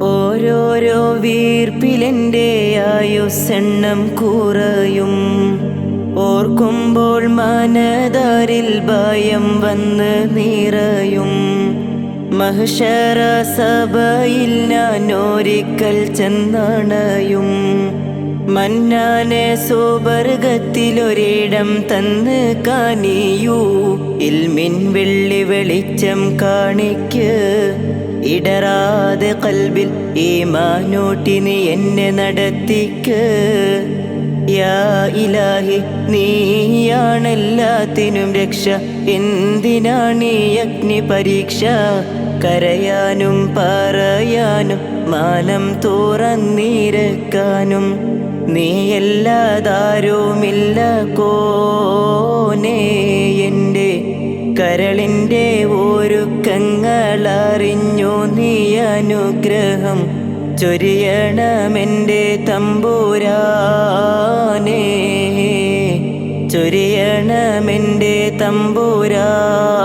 ഓരോരോ വീർപ്പിലെൻ്റെ ആയുസ്സെണ്ണം കുറയും. ഓർക്കുമ്പോൾ മനതാരിൽ ഭയം വന്ന് നിറയും. മഹ്ശറ സഭയിൽ ഞാൻ ഒരിക്കൽ ചെന്നണയും. മന്നാനെ സുബർഗത്തിലൊരിടം തന്ന് കാണിയൂ. ഇൽമിൻ വെള്ളി വെളിച്ചം കാണിക്ക്. ഇടറാതെ കൽബിൽ ഈമാനൂട്ടി നീ എന്നെ നടത്തിക്ക്. യാ ഇലാഹി നീയാണെല്ലാത്തിനും രക്ഷ. എന്തിനാണീ അഗ്നി പരീക്ഷ? കരയാനും പറയാനും മാനം തുറന്നിരക്കാനും നീയല്ലാതാരുമില്ല കോനേ. എൻ്റെ കരളിൻ്റെ ഒരുക്കങ്ങളറിഞ്ഞു നീ അനുഗ്രഹം ചൊരിയണമെൻ്റെ തമ്പുരാനേ, ചൊരിയണമെൻ്റെ തമ്പുരാനേ.